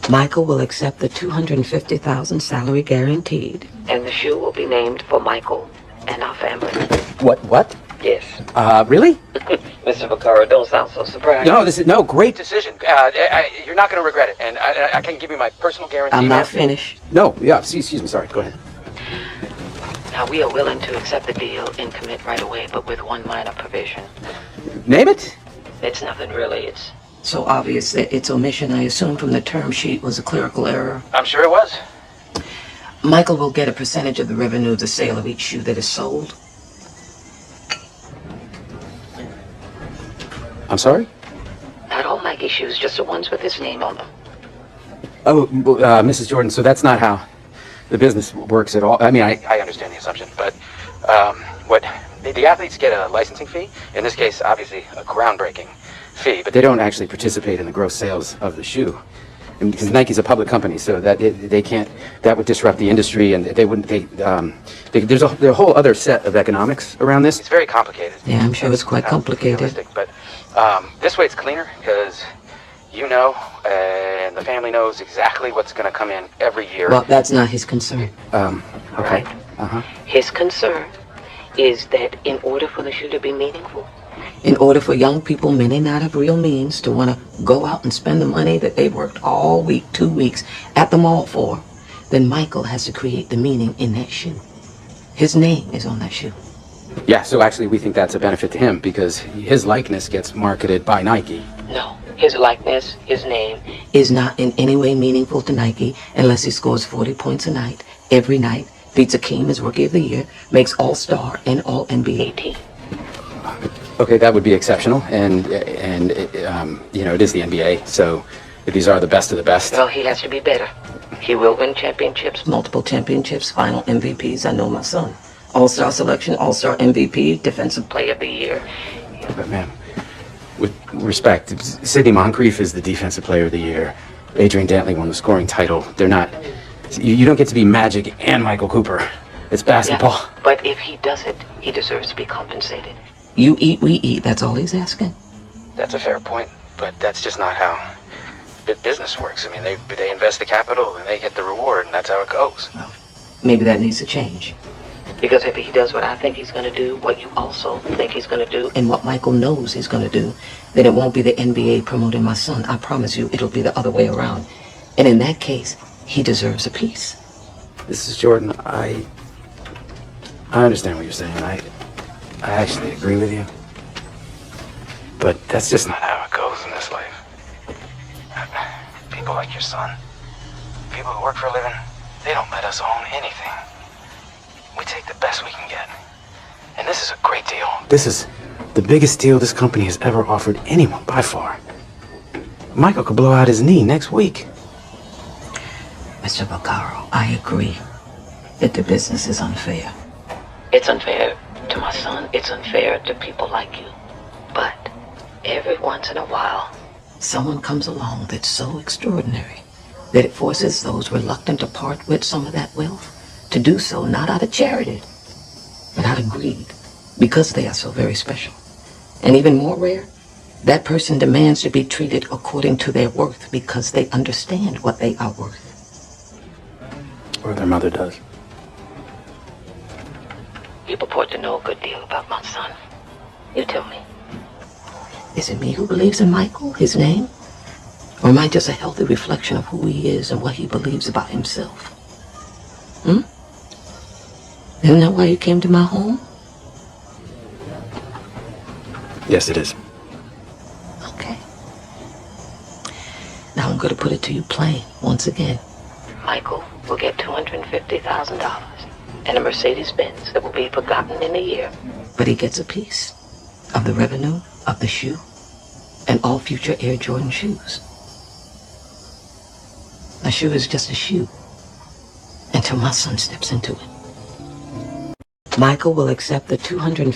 Michael will accept the $250,000 salary guaranteed, and the shoe will be named for Michael and our family. What? Yes. Really? Mr. Vaccaro, don't sound so surprised. No, great decision. You're not going to regret it, and I can give you my personal guarantee. I'm not finished. No, yeah, excuse me, sorry, go ahead. Now, we are willing to accept the deal and commit right away, but with one minor provision. Name it? It's nothing really. It's so obvious that its omission, I assume, from the term sheet was a clerical error. I'm sure it was. Michael will get a percentage of the revenue of the sale of each shoe that is sold. I'm sorry? Not all Nike shoes, just the ones with his name on them. Oh, Mrs. Jordan, so that's not how the business works at all. I mean, I understand the assumption, but the athletes get a licensing fee. In this case, obviously, a groundbreaking fee, but they don't actually participate in the gross sales of the shoe. And because Nike's a public company, so that they can't, that would disrupt the industry, and there's a whole other set of economics around this. It's very complicated. Yeah, I'm sure it's quite complicated. But this way it's cleaner, because you know, and the family knows exactly what's going to come in every year. Well, that's not his concern. Okay. Uh-huh. His concern is that in order for the shoe to be meaningful, in order for young people, many not of real means, to want to go out and spend the money that they've worked all week, 2 weeks, at the mall for, then Michael has to create the meaning in that shoe. His name is on that shoe. Yeah, so actually we think that's a benefit to him, because his likeness gets marketed by Nike. No, his likeness, his name, is not in any way meaningful to Nike unless he scores 40 points a night, every night, beats Akeem as Rookie of the Year, makes All-Star and All-NBA team. Okay, that would be exceptional, and you know, it is the NBA, so these are the best of the best. Well, he has to be better. He will win championships, multiple championships, final MVPs. I know my son. All-Star selection, All-Star MVP, Defensive Player of the Year. But ma'am, with respect, Sidney Moncrief is the Defensive Player of the Year. Adrian Dantley won the scoring title. They're not, you don't get to be Magic and Michael Cooper. It's basketball. Yeah, but if he does it, he deserves to be compensated. You eat, we eat. That's all he's asking. That's a fair point, but that's just not how business works. I mean, they invest the capital and they get the reward, and that's how it goes. Well, maybe that needs to change. Because if he does what I think he's going to do, what you also think he's going to do, and what Michael knows he's going to do, then it won't be the NBA promoting my son. I promise you, it'll be the other way around. And in that case, he deserves a piece. Mrs. Jordan, I understand what you're saying. I actually agree with you. But that's just not how it goes in this life. People like your son, people who work for a living, they don't let us own anything. We take the best we can get. And this is a great deal. This is the biggest deal this company has ever offered anyone, by far. Michael could blow out his knee next week. Mr. Vaccaro, I agree that the business is unfair. It's unfair to my son. It's unfair to people like you. But every once in a while, someone comes along that's so extraordinary that it forces those reluctant to part with some of that wealth to do so not out of charity, but out of greed, because they are so very special. And even more rare, that person demands to be treated according to their worth because they understand what they are worth. Or their mother does. You purport to know a good deal about my son. You tell me. Is it me who believes in Michael, his name? Or am I just a healthy reflection of who he is and what he believes about himself? Isn't that why you came to my home? Yes, it is. Okay. Now I'm going to put it to you plain once again. Michael will get $250,000 and a Mercedes-Benz that will be forgotten in a year. But he gets a piece of the revenue of the shoe and all future Air Jordan shoes. A shoe is just a shoe until my son steps into it. Michael will accept the $250,000